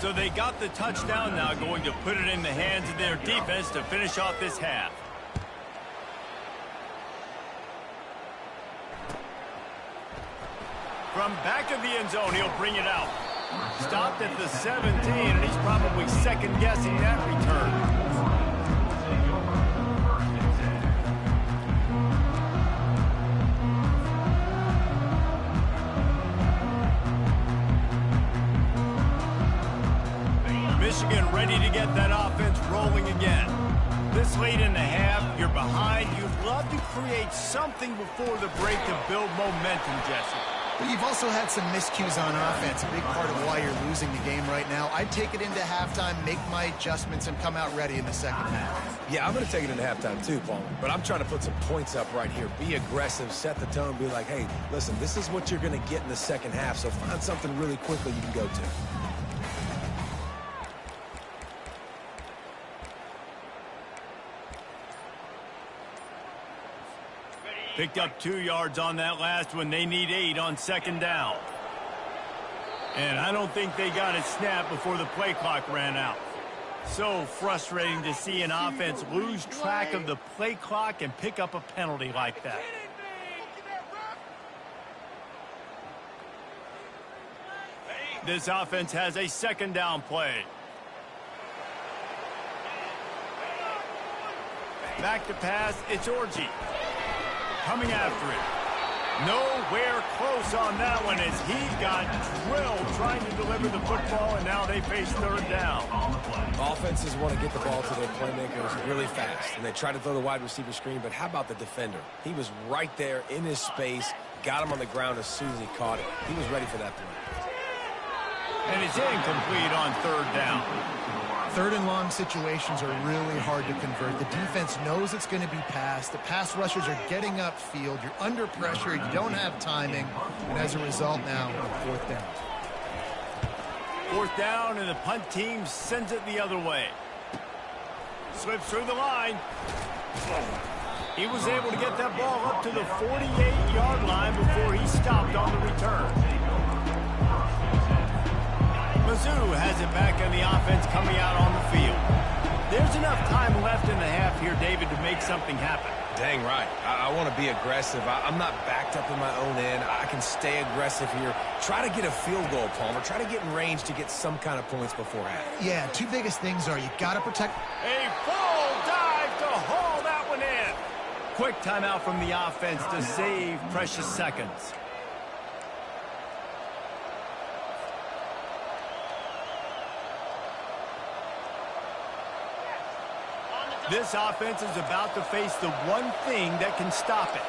So they got the touchdown, now going to put it in the hands of their defense to finish off this half. From back of the end zone, he'll bring it out. Stopped at the 17, and he's probably second-guessing that return. Michigan ready to get that offense rolling again. This late in the half, you're behind. You'd love to create something before the break to build momentum, Jesse. But you've also had some miscues on offense, a big part of why you're losing the game right now. I'd take it into halftime, make my adjustments, and come out ready in the second half. Yeah, I'm going to take it into halftime too, Paul. But I'm trying to put some points up right here. Be aggressive, set the tone, be like, hey, listen, this is what you're going to get in the second half, so find something really quickly you can go to. Picked up 2 yards on that last one. They need 8 on second down. And I don't think they got it snapped before the play clock ran out. So frustrating to see an offense lose track of the play clock and pick up a penalty like that. This offense has a second down play. Back to pass, it's Orji. Coming after it. Nowhere close on that one as he got drilled trying to deliver the football, and now they face third down. Offenses want to get the ball to their playmakers really fast, and they try to throw the wide receiver screen, but how about the defender? He was right there in his space, got him on the ground as soon as he caught it. He was ready for that play. And it's incomplete on third down. Third and long situations are really hard to convert. The defense knows it's going to be passed. The pass rushers are getting upfield. You're under pressure. You don't have timing. And as a result now, fourth down. Fourth down, and the punt team sends it the other way. Slips through the line. He was able to get that ball up to the 48-yard line before he stopped on the return. Mizzou has it back on the offense coming out on the field. There's enough time left in the half here, David, to make something happen. Dang right. I want to be aggressive. I'm not backed up in my own end. I can stay aggressive here. Try to get a field goal, Palmer. Try to get in range to get some kind of points before half. Yeah, two biggest things are you got to protect. A full dive to haul that one in. Quick timeout from the offense to save precious seconds. This offense is about to face the one thing that can stop it.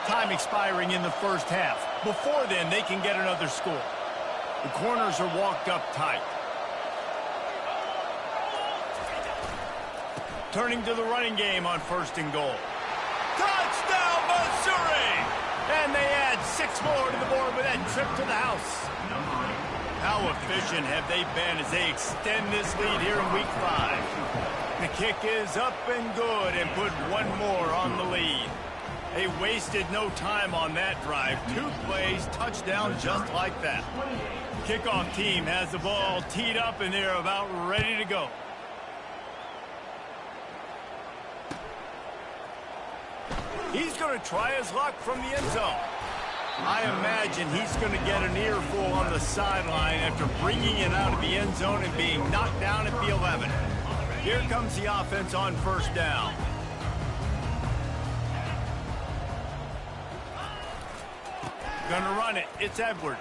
Time expiring in the first half. Before then, they can get another score. The corners are walked up tight. Turning to the running game on first and goal. Touchdown, Missouri! And they add 6 more to the board with that trip to the house. How efficient have they been as they extend this lead here in week 5? The kick is up and good and put one more on the lead. They wasted no time on that drive. 2 plays, touchdown just like that. Kickoff team has the ball teed up and they're about ready to go. He's going to try his luck from the end zone. I imagine he's going to get an earful on the sideline after bringing it out of the end zone and being knocked down at the 11. Here comes the offense on first down. Gonna run it. It's Edwards.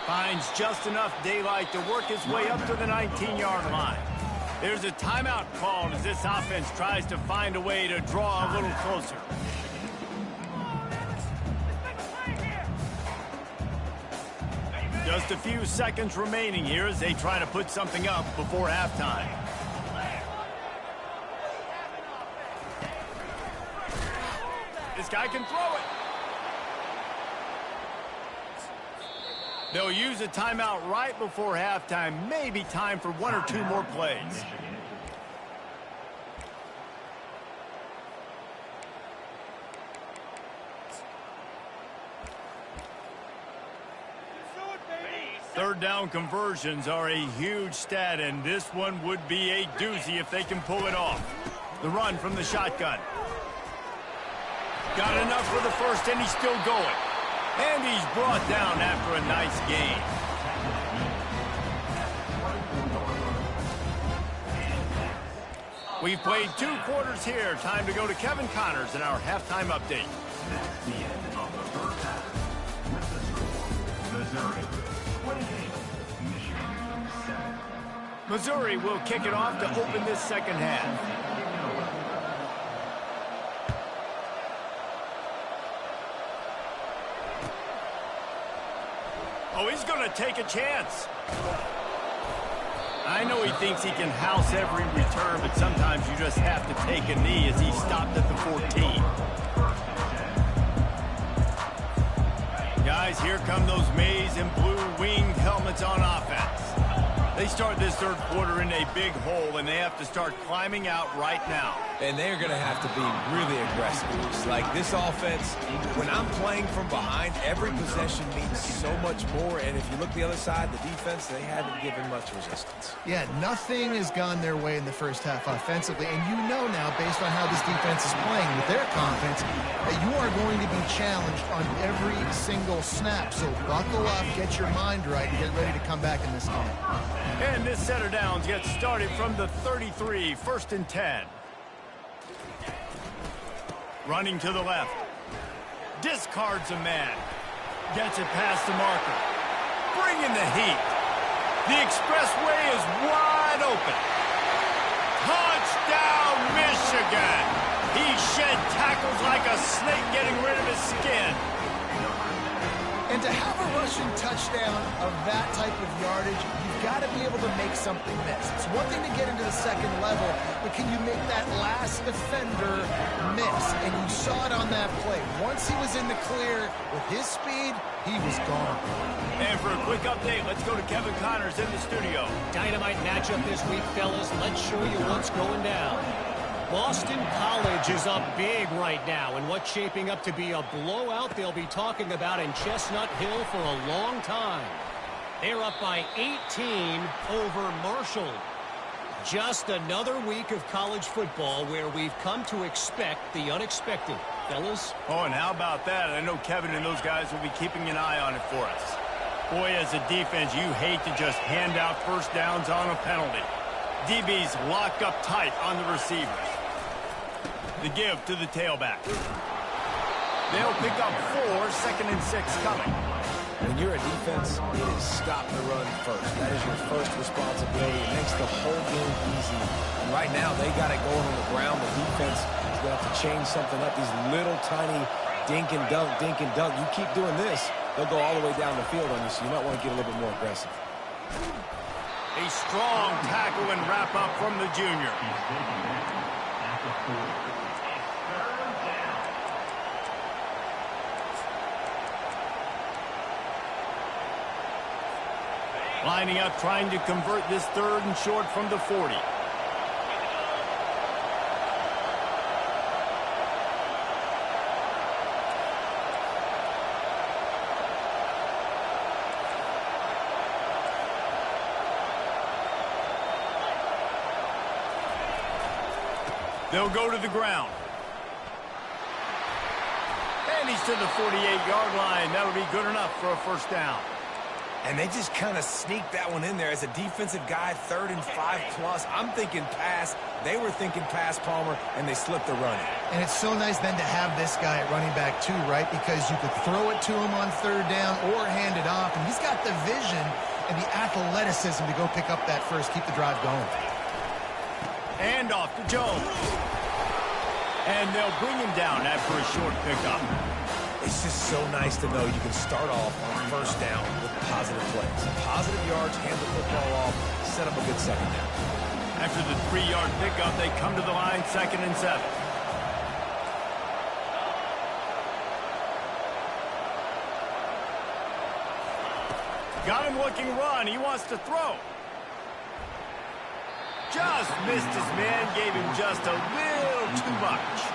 Finds just enough daylight to work his way up to the 19-yard line. There's a timeout called as this offense tries to find a way to draw a little closer. Just a few seconds remaining here as they try to put something up before halftime. This guy can throw it. They'll use a timeout right before halftime. Maybe time for 1 or 2 more plays. Third down conversions are a huge stat, and this one would be a doozy if they can pull it off. The run from the shotgun. Got enough for the first, and he's still going. And he's brought down after a nice gain. We've played 2 quarters here. Time to go to Kevin Connors in our halftime update. That's the end of the first half. With the score, Missouri 28, Michigan 7. Missouri will kick it off to open this second half. Oh, he's going to take a chance. I know he thinks he can house every return, but sometimes you just have to take a knee as he stopped at the 14. Guys, here come those maize and blue winged helmets on offense. They start this third quarter in a big hole, and they have to start climbing out right now. And they're going to have to be really aggressive. It's like this offense, when I'm playing from behind, every possession means so much more. And if you look the other side, the defense, they haven't given much resistance. Yeah, nothing has gone their way in the first half offensively. And you know now, based on how this defense is playing with their confidence, that you are going to be challenged on every single snap. So buckle up, get your mind right, and get ready to come back in this game. And this set of downs gets started from the 33, 1st and 10. Running to the left. Discards a man. Gets it past the marker. Bringing the heat. The expressway is wide open. Touchdown, Michigan! He shed tackles like a snake getting rid of his skin. And to have a rushing touchdown of that type of yardage, you've got to be able to make something miss. It's one thing to get into the second level, but can you make that last defender miss? And you saw it on that play. Once he was in the clear with his speed, he was gone. And for a quick update, let's go to Kevin Connors in the studio. Dynamite matchup this week, fellas. Let's show you what's going down. Boston College is up big right now, and what's shaping up to be a blowout they'll be talking about in Chestnut Hill for a long time. They're up by 18 over Marshall. Just another week of college football where we've come to expect the unexpected. Fellas? Oh, and how about that? I know Kevin and those guys will be keeping an eye on it for us. Boy, as a defense, you hate to just hand out first downs on a penalty. DBs lock up tight on the receivers. The give to the tailback. They'll pick up 4, 2nd and 6 coming. When you're a defense, it is stop the run first. That is your first responsibility. It makes the whole game easy. And right now, they got it going on the ground. The defense is going to have to change something up. These little tiny dink and dunk, dink and dunk. You keep doing this, they'll go all the way down the field on you, so you might want to get a little bit more aggressive. A strong tackle and wrap up from the junior. Lining up, trying to convert this 3rd and short from the 40. They'll go to the ground. And he's to the 48-yard line. That'll be good enough for a first down. And they just kind of sneaked that one in there. As a defensive guy, 3rd and 5+. I'm thinking pass. They were thinking pass, Palmer, and they slipped the run. And it's so nice then to have this guy at running back too, right? Because you could throw it to him on 3rd down or hand it off. And he's got the vision and the athleticism to go pick up that first, keep the drive going. And off to Jones. And they'll bring him down after a short pickup. It's just so nice to know you can start off on first down with positive plays. Positive yards, hand the football off, set up a good second down. After the 3-yard pickup, they come to the line, 2nd and 7. Got him looking run. He wants to throw. Just missed his man, gave him just a little too much.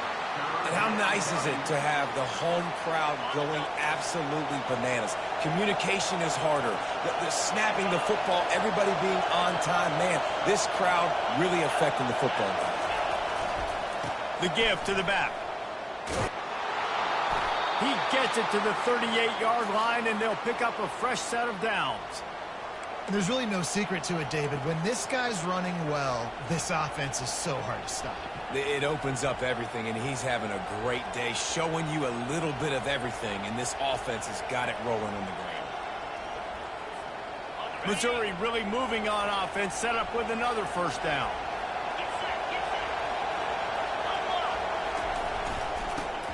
And how nice is it to have the home crowd going absolutely bananas? Communication is harder. The snapping the football, everybody being on time. Man, this crowd really affecting the football game. The give to the back. He gets it to the 38-yard line, and they'll pick up a fresh set of downs. There's really no secret to it, David. When this guy's running well, this offense is so hard to stop. It opens up everything, and he's having a great day, showing you a little bit of everything, and this offense has got it rolling on the ground. Missouri really moving on offense, set up with another first down.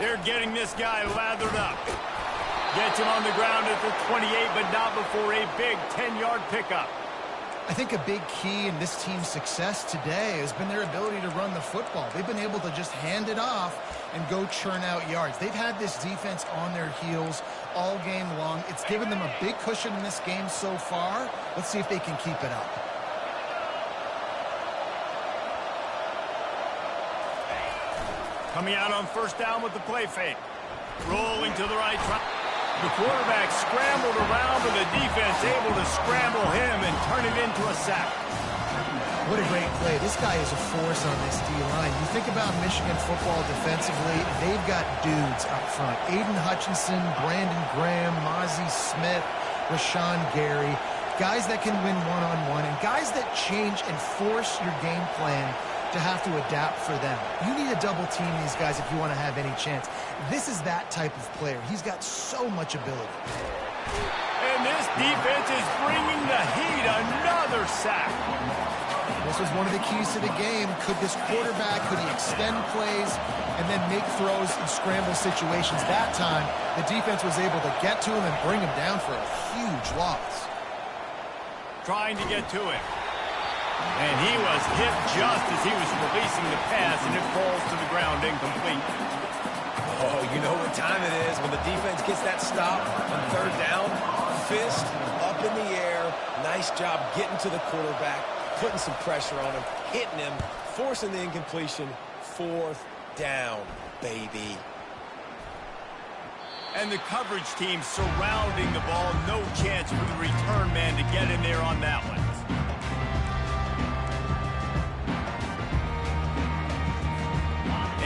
They're getting this guy lathered up. Gets him on the ground at the 28, but not before a big 10-yard pickup. I think a big key in this team's success today has been their ability to run the football. They've been able to just hand it off and go churn out yards. They've had this defense on their heels all game long. It's given them a big cushion in this game so far. Let's see if they can keep it up. Coming out on first down with the play fake. Rolling to the right. The quarterback scrambled around, but the defense able to scramble him and turn it into a sack. What a great play. This guy is a force on this D-line. You think about Michigan football defensively, they've got dudes up front. Aiden Hutchinson, Brandon Graham, Mozzie Smith, Rashawn Gary. Guys that can win one-on-one and guys that change and force your game plan to have to adapt for them. You need to double team these guys if you want to have any chance. This is that type of player. He's got so much ability. And this defense is bringing the heat. Another sack. This was one of the keys to the game. Could this quarterback, could he extend plays and then make throws in scramble situations? That time, the defense was able to get to him and bring him down for a huge loss. Trying to get to him. And he was hit just as he was releasing the pass, and it falls to the ground incomplete. Oh, you know what time it is when the defense gets that stop on third down. Fist up in the air. Nice job getting to the quarterback, putting some pressure on him, hitting him, forcing the incompletion. Fourth down, baby. And the coverage team surrounding the ball. No chance for the return man to get in there on that one.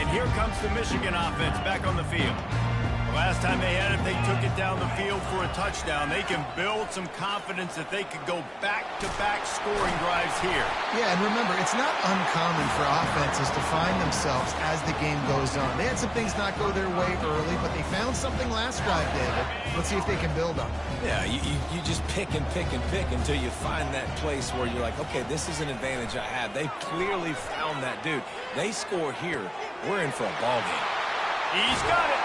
Here comes the Michigan offense back on the field. The last time they had it, they took it down the field for a touchdown. They can build some confidence that they could go back-to-back scoring drives here. Yeah, and remember, it's not uncommon for offenses to find themselves as the game goes on. They had some things not go their way early, but they found something last drive, David. Let's see if they can build on it. Yeah, you just pick and pick and pick until you find that place where you're like, okay, this is an advantage I have. They clearly found that dude. They score here. We're in for a ball game. He's got it.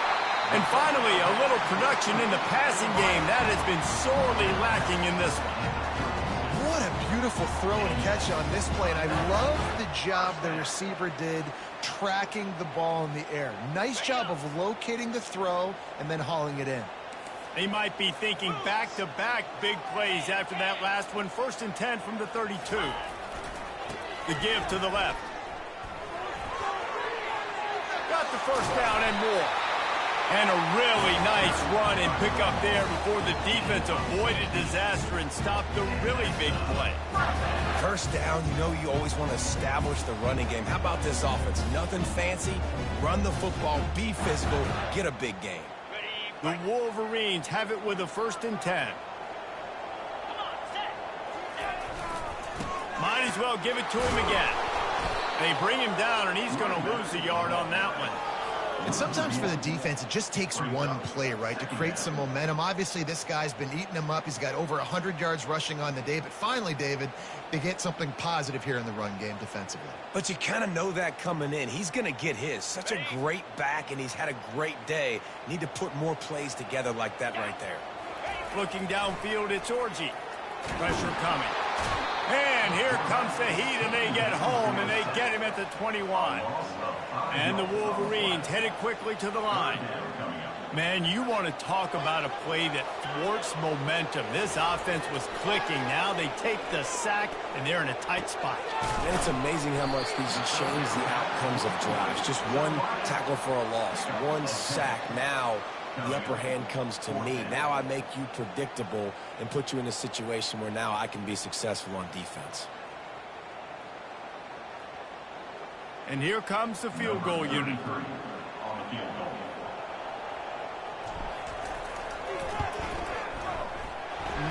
And finally, a little production in the passing game. That has been sorely lacking in this one. What a beautiful throw and catch on this play. And I love the job the receiver did tracking the ball in the air. Nice job of locating the throw and then hauling it in. They might be thinking back-to-back big plays after that last one. 1st and 10 from the 32. The give to the left. Got the first down and more. And a really nice run and pick up there before the defense avoided disaster and stopped the really big play. First down, you know you always want to establish the running game. How about this offense? Nothing fancy. Run the football, be physical, get a big game. The Wolverines have it with a 1st and 10. Might as well give it to him again. They bring him down, and he's going to lose a yard on that one. And sometimes for the defense, it just takes one play, right, to create some momentum. Obviously, this guy's been eating him up. He's got over 100 yards rushing on the day. But finally, David, they get something positive here in the run game defensively. But you kind of know that coming in. He's going to get his. Such a great back, and he's had a great day. Need to put more plays together like that right there. Looking downfield, it's Orji. Pressure coming. And here comes the heat, and they get home, and they get him at the 21. And the Wolverines headed quickly to the line. Man, you want to talk about a play that thwarts momentum. This offense was clicking. Now they take the sack, and they're in a tight spot. And it's amazing how much these change the outcomes of drives. Just one tackle for a loss, one sack. Now the upper hand comes to me. Now I make you predictable and put you in a situation where now I can be successful on defense. And here comes the field goal unit. On the field goal.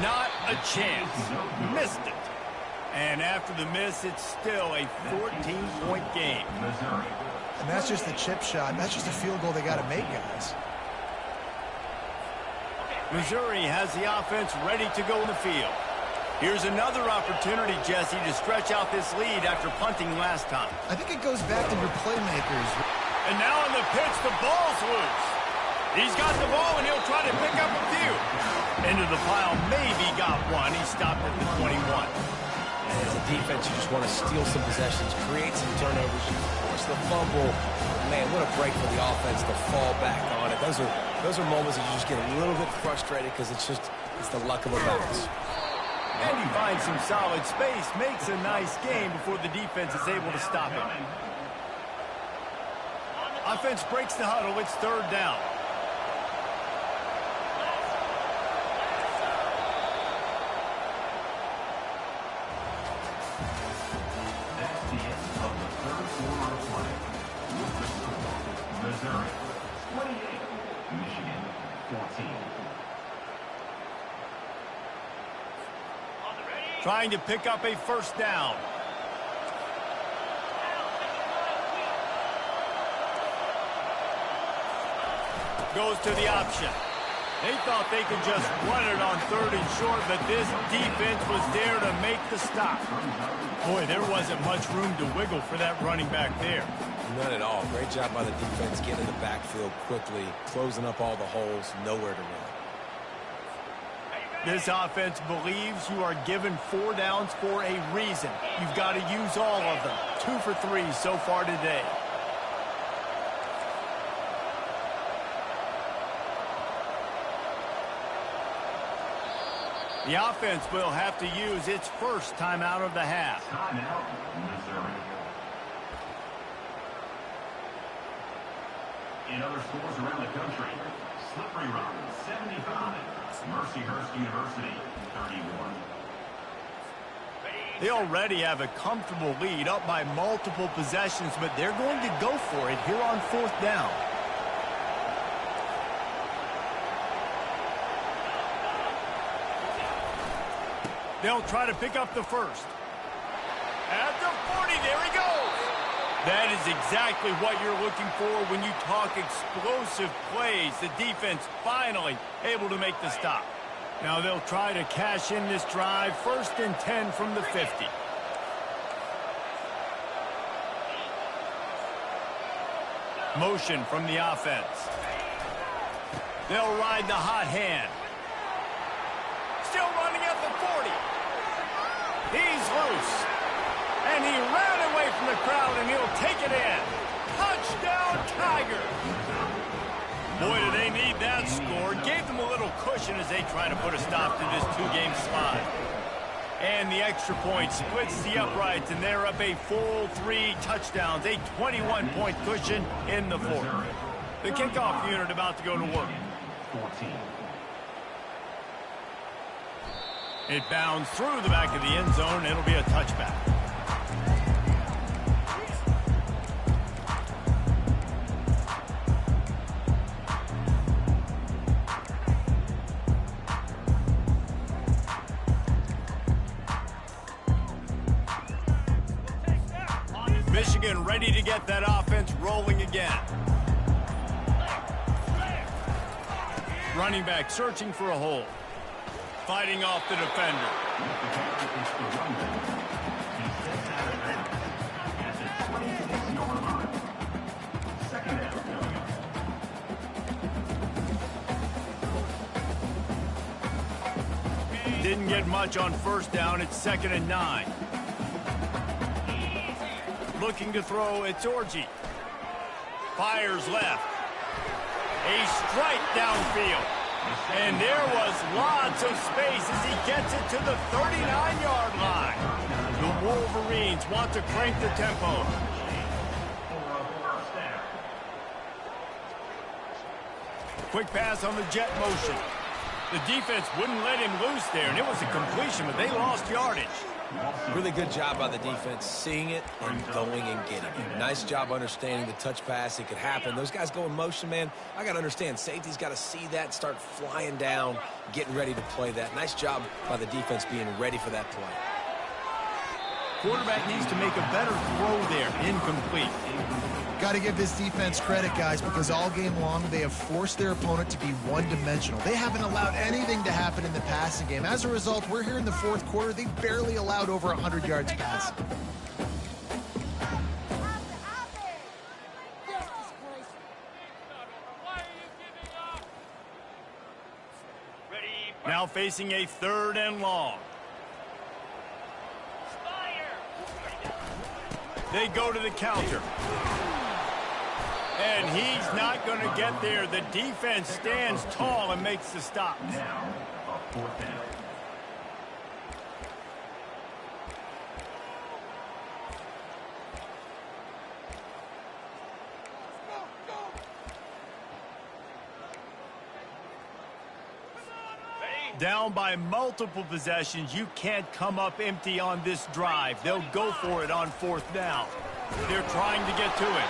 Not a chance. Missed it. And after the miss, it's still a 14-point game. Missouri. And that's just the chip shot. That's just a field goal they got to make, guys. Missouri has the offense ready to go in the field. Here's another opportunity, Jesse, to stretch out this lead after punting last time. I think it goes back to your playmakers. And now on the pitch, the ball's loose. He's got the ball, and he'll try to pick up a few. Into the pile, maybe got one. He stopped at the 21. And as a defense, you just want to steal some possessions, create some turnovers, force the fumble. Man, what a break for the offense to fall back on it. Those are moments that you just get a little bit frustrated because it's the luck of a bounce. And he finds some solid space, makes a nice game before the defense is able to stop him. Offense breaks the huddle. It's third down. That's the end of the third quarter of play. With the score, Missouri 28, Michigan 14. Trying to pick up a first down. Goes to the option. They thought they could just run it on third and short, but this defense was there to make the stop. Boy, there wasn't much room to wiggle for that running back there. None at all. Great job by the defense getting in the backfield quickly, closing up all the holes, nowhere to run. This offense believes you are given 4 downs for a reason. You've got to use all of them. 2 for 3 so far today. The offense will have to use its first timeout of the half. Timeout, Missouri. In other schools around the country, Slippery Rock 75, Mercyhurst University 31. They already have a comfortable lead up by multiple possessions, but they're going to go for it here on fourth down. They'll try to pick up the first. At the 40, there he goes. That is exactly what you're looking for when you talk explosive plays. The defense finally able to make the stop. Now they'll try to cash in this drive. 1st and 10 from the 50. Motion from the offense. They'll ride the hot hand. Still running at the 40. He's loose. And he ran away from the crowd, and he'll take it in. Touchdown, Tigers. Boy, do they need that score. Gave them a little cushion as they try to put a stop to this 2-game slide. And the extra point splits the uprights, and they're up a full 3 touchdowns, a 21-point cushion in the 4th. The kickoff unit about to go to work. 14. It bounds through the back of the end zone. It'll be a touchback. Michigan ready to get that offense rolling again. Running back searching for a hole. Fighting off the defender. Didn't get much on first down. It's 2nd and 9. Looking to throw, it's Orji. Fires left. A strike downfield. And there was lots of space as he gets it to the 39-yard line. The Wolverines want to crank the tempo. Quick pass on the jet motion. The defense wouldn't let him loose there, and it was a completion, but they lost yardage. Really good job by the defense, seeing it and going and getting it. Nice job understanding the touch pass. It could happen. Those guys go in motion, man. I got to understand, safety's got to see that, start flying down, getting ready to play that. Nice job by the defense being ready for that play. Quarterback needs to make a better throw there. Incomplete. Got to give this defense credit, guys, because all game long they have forced their opponent to be one-dimensional. They haven't allowed anything to happen in the passing game. As a result, we're here in the fourth quarter. They barely allowed over 100 yards passing. Now facing a 3rd and long. They go to the counter. And he's not going to get there. The defense stands tall and makes the stop. Now, a 4th down. Down by multiple possessions, you can't come up empty on this drive. They'll go for it on 4th down. They're trying to get to it.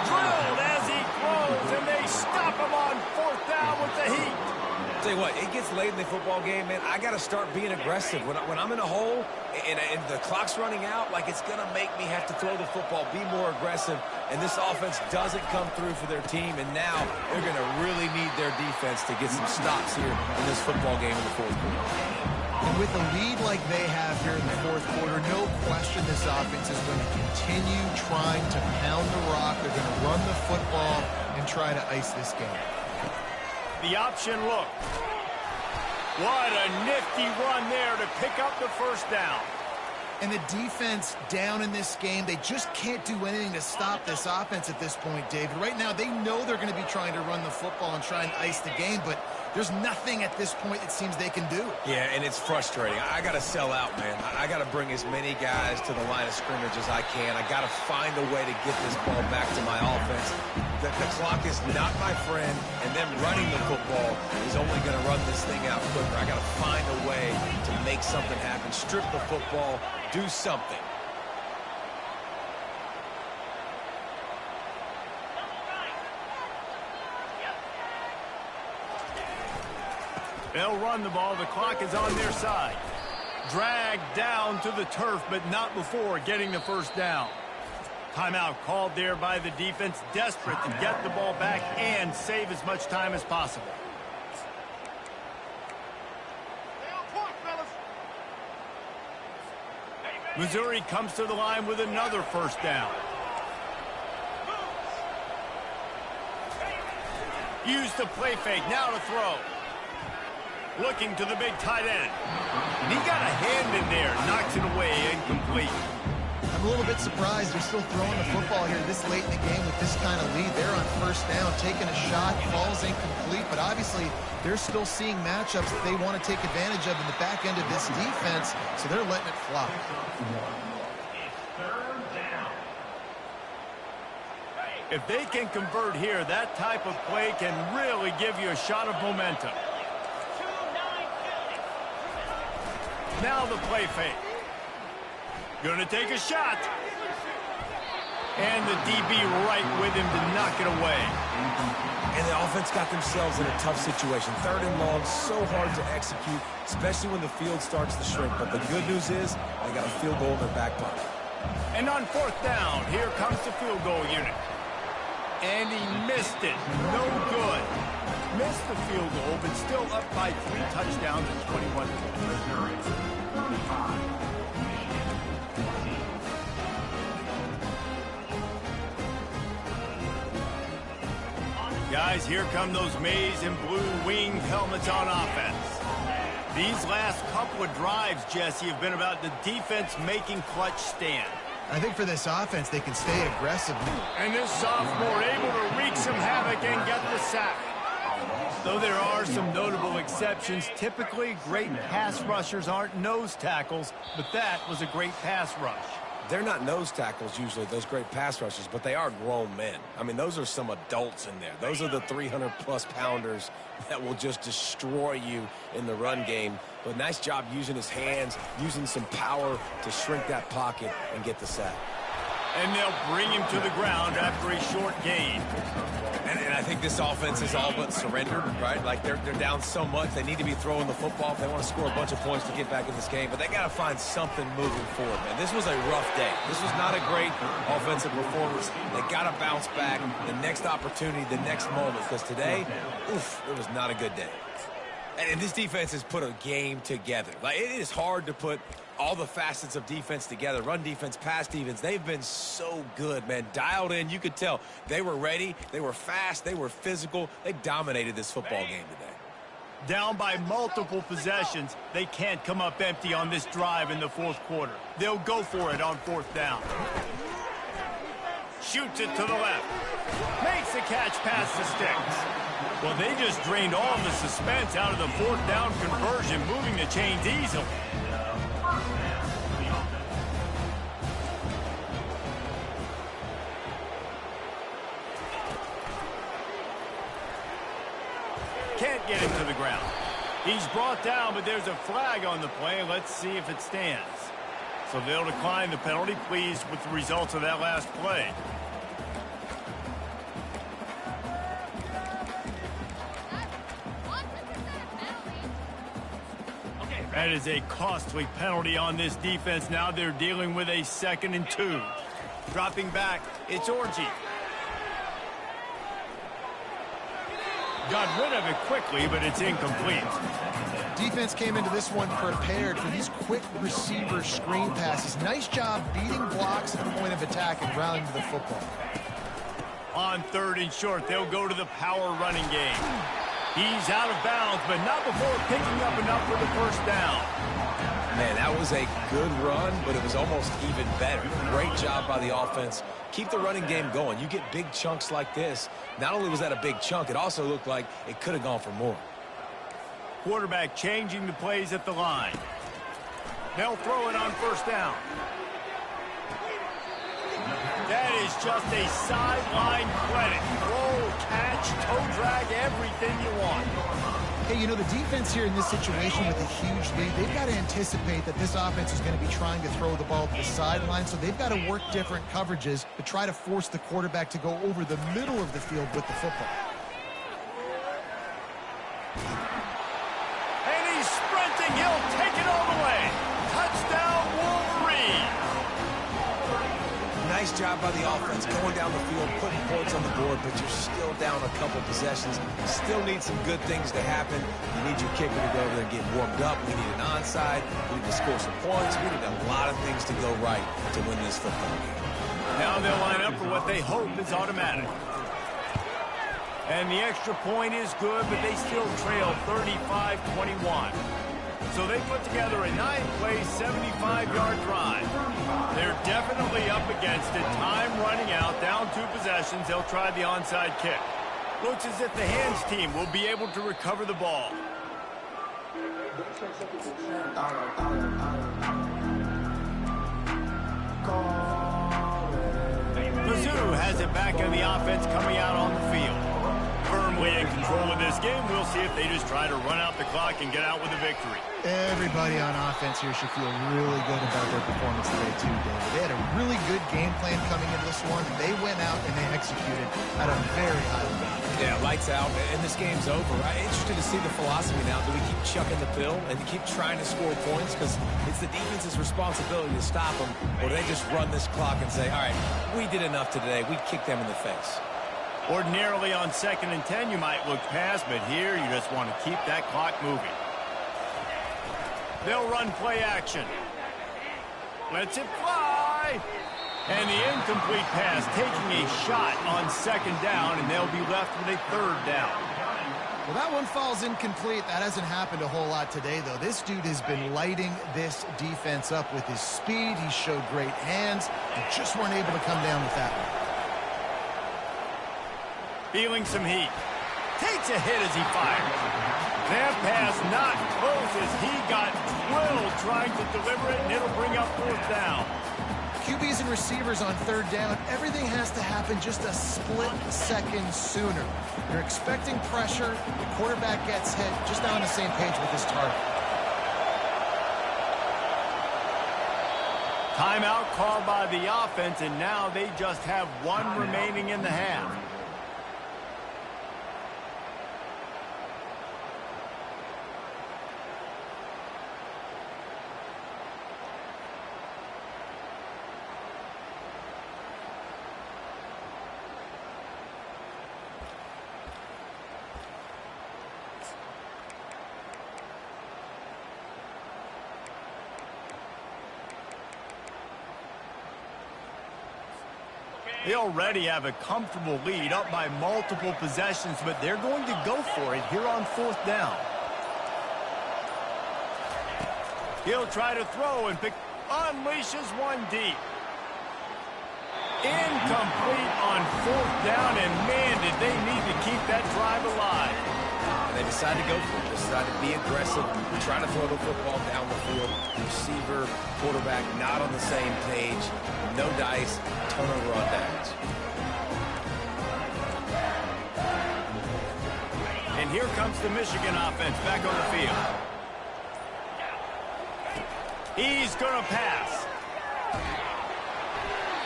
Drilled as he throws, and they stop him on 4th down with the heat. Tell you what, it gets late in the football game, man. I got to start being aggressive. When I'm in a hole and the clock's running out, like it's going to make me have to throw the football, be more aggressive. And this offense doesn't come through for their team, and now they're going to really need their defense to get some stops here in this football game in the 4th quarter. And with a lead like they have here in the 4th quarter, no question this offense is going to continue trying to pound the rock. They're going to run the football and try to ice this game. The option look. What a nifty run there to pick up the 1st down. And the defense down in this game, they just can't do anything to stop this offense at this point, David. Right now, they know they're going to be trying to run the football and try and ice the game, but there's nothing at this point it seems they can do. Yeah, and it's frustrating. I got to sell out, man. I got to bring as many guys to the line of scrimmage as I can. I got to find a way to get this ball back to my offense. The clock is not my friend, and them running the football is only going to run this thing out quicker. I got to find a way to make something happen, strip the football, do something. They'll run the ball. The clock is on their side. Dragged down to the turf, but not before getting the 1st down. Timeout called there by the defense, desperate to get the ball back and save as much time as possible. Missouri comes to the line with another 1st down. Use the play fake, now to throw. Looking to the big tight end. And he got a hand in there, knocks it away, incomplete. I'm a little bit surprised they're still throwing the football here this late in the game with this kind of lead. They're on 1st down, taking a shot, falls incomplete, but obviously they're still seeing matchups that they want to take advantage of in the back end of this defense, so they're letting it fly. If they can convert here, that type of play can really give you a shot of momentum. Now the play fake. Gonna take a shot. And the DB right with him to knock it away. And the offense got themselves in a tough situation. 3rd and long, so hard to execute, especially when the field starts to shrink. But the good news is they got a field goal in their back pocket. And on 4th down, here comes the field goal unit. And he missed it. No good. Missed the field goal, but still up by 3 touchdowns and 21 points. Guys, here come those maize and blue winged helmets on offense. These last couple of drives, Jesse, have been about the defense making clutch stand. I think for this offense, they can stay aggressive. And this sophomore able to wreak some havoc and get the sack. Though there are some notable exceptions, typically great pass rushers aren't nose tackles, but that was a great pass rush. They're not nose tackles usually, those great pass rushers, but they are grown men. I mean, those are some adults in there. Those are the 300-plus pounders that will just destroy you in the run game. But nice job using his hands, using some power to shrink that pocket and get the sack. And they'll bring him to the ground after a short gain. And I think this offense is all but surrendered, right? Like they're down so much, they need to be throwing the football if they want to score a bunch of points to get back in this game. But they got to find something moving forward, man. This was a rough day. This was not a great offensive performance. They got to bounce back the next opportunity, the next moment. Because today, oof, it was not a good day. And this defense has put a game together. Like, it is hard to put all the facets of defense together. Run defense, pass defense. They've been so good, man. Dialed in. You could tell they were ready. They were fast. They were physical. They dominated this football game today. Down by multiple possessions, they can't come up empty on this drive in the fourth quarter. They'll go for it on fourth down. Shoots it to the left. Makes the catch past the sticks. Well, they just drained all of the suspense out of the fourth down conversion, moving the chains easily. Can't get him to the ground. He's brought down, but there's a flag on the play. Let's see if it stands. So they'll decline the penalty, pleased with the results of that last play. That is a costly penalty on this defense. Now they're dealing with a 2nd and 2. Dropping back, it's Orji. Got rid of it quickly, but it's incomplete. Defense came into this one prepared for these quick receiver screen passes. Nice job beating blocks at the point of attack and grounding to the football. On 3rd and short, they'll go to the power running game. He's out of bounds, but not before picking up enough for the first down. Man, that was a good run, but it was almost even better. Great job by the offense. Keep the running game going. You get big chunks like this. Not only was that a big chunk, it also looked like it could have gone for more. Quarterback changing the plays at the line. They'll throw it on first down. That is just a sideline credit. Roll, catch, toe drag, everything you want. Hey, you know, the defense here in this situation with a huge lead, they've got to anticipate that this offense is going to be trying to throw the ball to the sideline, so they've got to work different coverages to try to force the quarterback to go over the middle of the field with the football. And he's sprinting. He'll take it all the way. Touchdown, Wolverine. Nice job by the offense going down the field, putting points on the board, but you're still down a couple possessions. You still need some good things to happen. You need your kicker to go over there and get warmed up. We need an onside. We need to score some points. We need a lot of things to go right to win this football game. Now they'll line up for what they hope is automatic. And the extra point is good, but they still trail 35-21. So they put together a 9-play, 75-yard drive. They're definitely up against it. Time running out, down 2 possessions. They'll try the onside kick. Looks as if the hands team will be able to recover the ball. Mizzou has it back in the offense coming out on the field. Firmly in control of this game. We'll see if they just try to run out the clock and get out with a victory. Everybody on offense here should feel really good about their performance today, too, David. They had a really good game plan coming into this one. They went out and they executed at a very high level. Yeah, lights out, and this game's over. I'm interested to see the philosophy now. Do we keep chucking the pill and keep trying to score points? Because it's the defense's responsibility to stop them. Or do they just run this clock and say, all right, we did enough today. We kicked them in the face. Ordinarily on 2nd and 10, you might look past, but here you just want to keep that clock moving. They'll run play action. Lets it fly. And the incomplete pass taking a shot on 2nd down, and they'll be left with a 3rd down. Well, that one falls incomplete. That hasn't happened a whole lot today, though. This dude has been lighting this defense up with his speed. He showed great hands. They just weren't able to come down with that one. Feeling some heat. Takes a hit as he fires. That pass not close as he got drilled trying to deliver it, and it'll bring up fourth down. QBs and receivers on third down, everything has to happen just a split second sooner. You're expecting pressure, the quarterback gets hit, just not on the same page with his target. Timeout called by the offense, and now they just have one remaining in the half. They already have a comfortable lead, up by multiple possessions, but they're going to go for it here on fourth down. He'll try to throw and unleashes one deep. Incomplete on fourth down, and man, did they need to keep that drive alive. And they decided to go for it. They decided to be aggressive, try to throw the football down the field. Receiver, quarterback, not on the same page. No dice, turnover on downs. And here comes the Michigan offense back on the field. He's going to pass.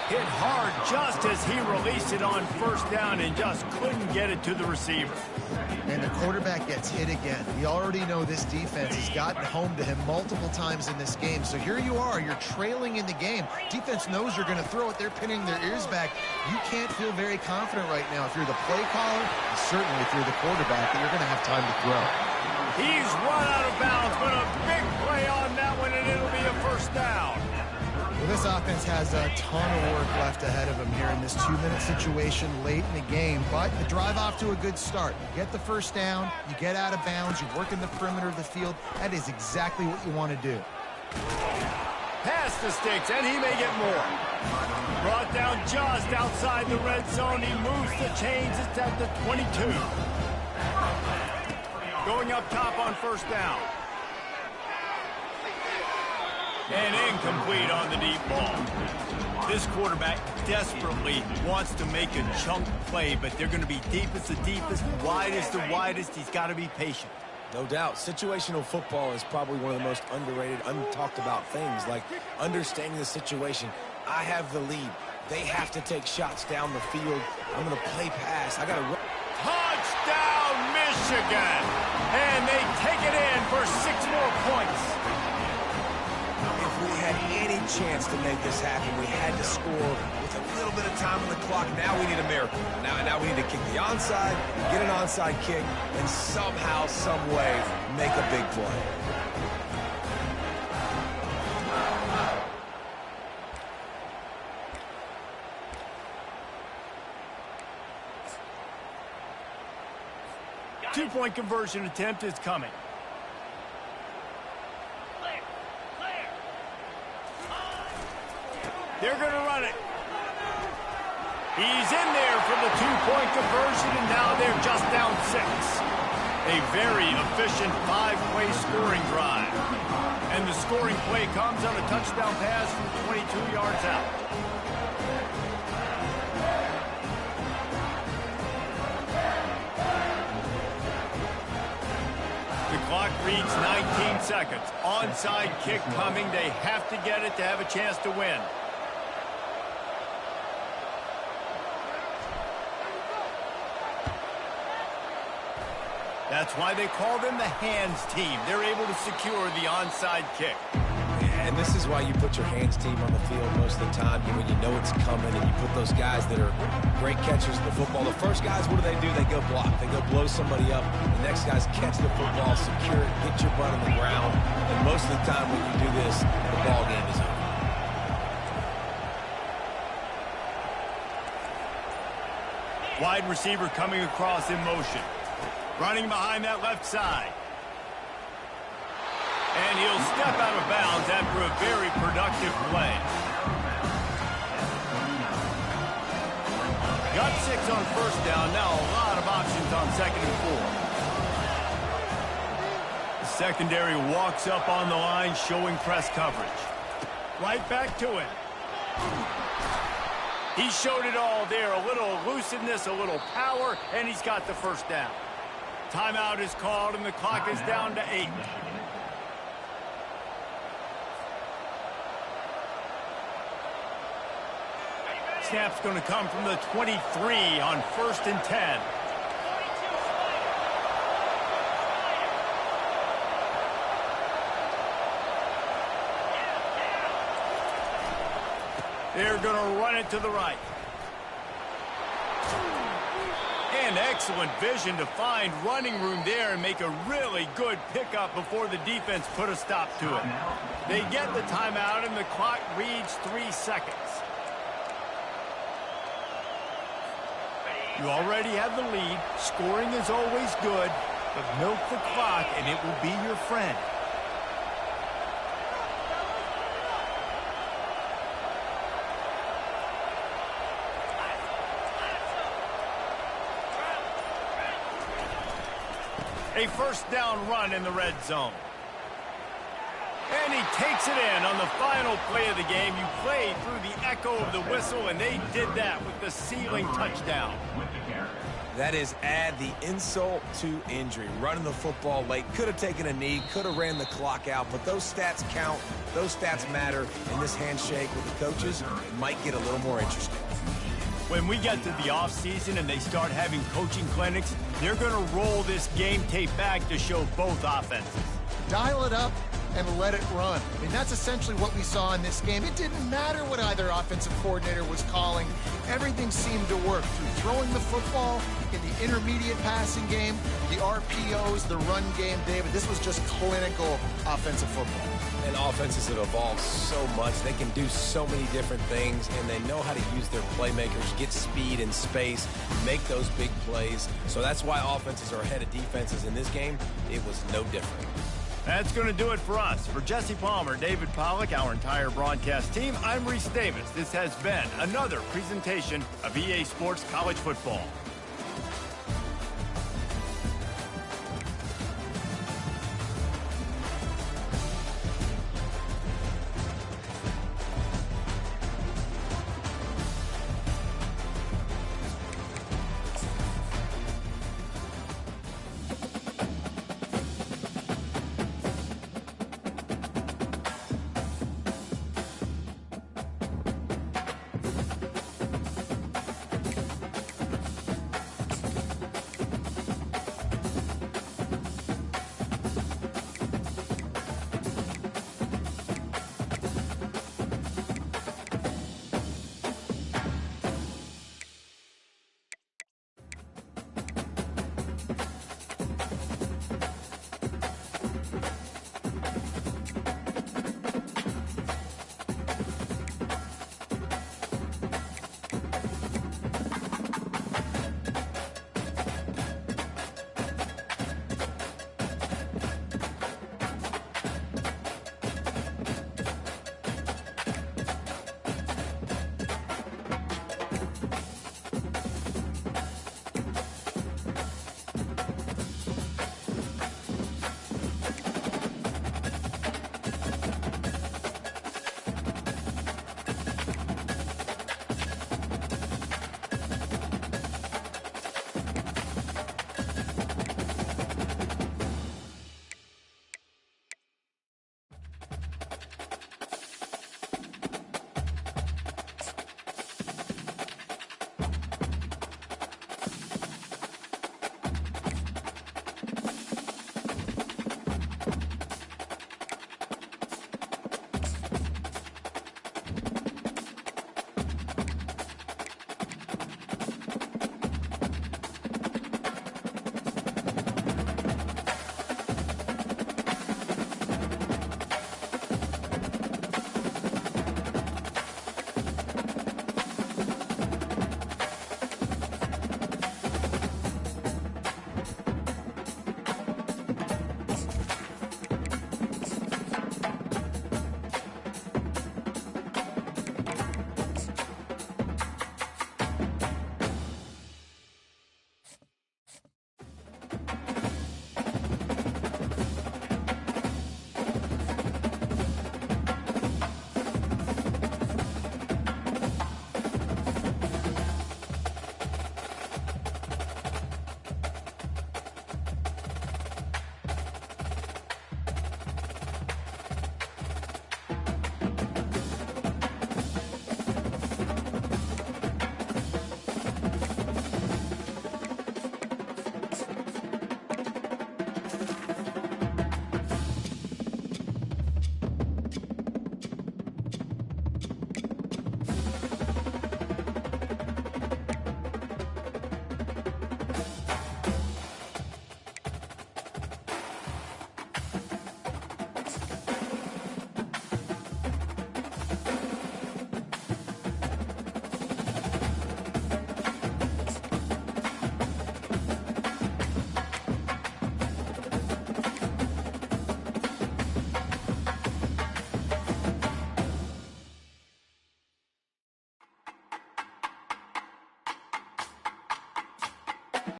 Hit hard just as he released it on first down and just couldn't get it to the receiver. And the quarterback gets hit again. We already know this defense has gotten home to him multiple times in this game. So here you are, you're trailing in the game. Defense knows you're going to throw it. They're pinning their ears back. You can't feel very confident right now if you're the play caller, and certainly if you're the quarterback, that you're going to have time to throw. He's run out of bounds, but a big play on that one, and it'll be a first down. Well, this offense has a ton of work left ahead of them here in this 2-minute situation late in the game, but the drive off to a good start. You get the first down, you get out of bounds, you work in the perimeter of the field. That is exactly what you want to do. Pass the sticks, and he may get more. Brought down just outside the red zone. He moves the chains. It's at the 22. Going up top on first down. And incomplete on the deep ball. This quarterback desperately wants to make a chunk play, but they're going to be deep as the deepest, wide as the widest. He's got to be patient. No doubt. Situational football is probably one of the most underrated, untalked about things, like understanding the situation. I have the lead. They have to take shots down the field. I'm going to play pass. I got to run. Touchdown, Michigan! And they take it in for 6 more points. If we had any chance to make this happen, we had to score with a little bit of time on the clock. Now we need a miracle. Now we need to kick the onside, get an onside kick, and somehow, some way, make a big play. Two-point conversion attempt is coming. They're going to run it. He's in there for the two-point conversion, and now they're just down 6. A very efficient 5-play scoring drive. And the scoring play comes on a touchdown pass from 22 yards out. The clock reads 19 seconds. Onside kick coming. They have to get it to have a chance to win. That's why they call them the hands team. They're able to secure the onside kick. And this is why you put your hands team on the field most of the time when you know it's coming, and you put those guys that are great catchers of the football. The first guys, what do? They go block. They go blow somebody up. The next guys catch the football, secure it, get your butt on the ground. And most of the time when you do this, the ball game is over. Wide receiver coming across in motion. Running behind that left side. And he'll step out of bounds after a very productive play. Got 6 on first down. Now a lot of options on 2nd and 4. The secondary walks up on the line, showing press coverage. Right back to it. He showed it all there. A little elusiveness, a little power, and he's got the first down. Timeout is called, and the clock is down to 8. Snap's going to come from the 23 on 1st and 10. They're going to run it to the right. And excellent vision to find running room there and make a really good pickup before the defense put a stop to it. They get the timeout, and the clock reads 3 seconds. You already have the lead. Scoring is always good, but milk the clock and it will be your friend. A first down run in the red zone. And he takes it in on the final play of the game. You played through the echo of the whistle, and they did that with the sealing touchdown. That is add the insult to injury. Running the football late, could have taken a knee, could have ran the clock out, but those stats count, those stats matter, and this handshake with the coaches might get a little more interesting. When we get to the offseason and they start having coaching clinics, they're going to roll this game tape back to show both offenses. Dial it up and let it run. I mean, that's essentially what we saw in this game. It didn't matter what either offensive coordinator was calling. Everything seemed to work through throwing the football, in the intermediate passing game, the RPOs, the run game, David. This was just clinical offensive football. And offenses have evolved so much. They can do so many different things, and they know how to use their playmakers, get speed and space, make those big plays. So that's why offenses are ahead of defenses in this game. It was no different. That's going to do it for us. For Jesse Palmer, David Pollack, our entire broadcast team, I'm Reese Davis. This has been another presentation of EA Sports College Football.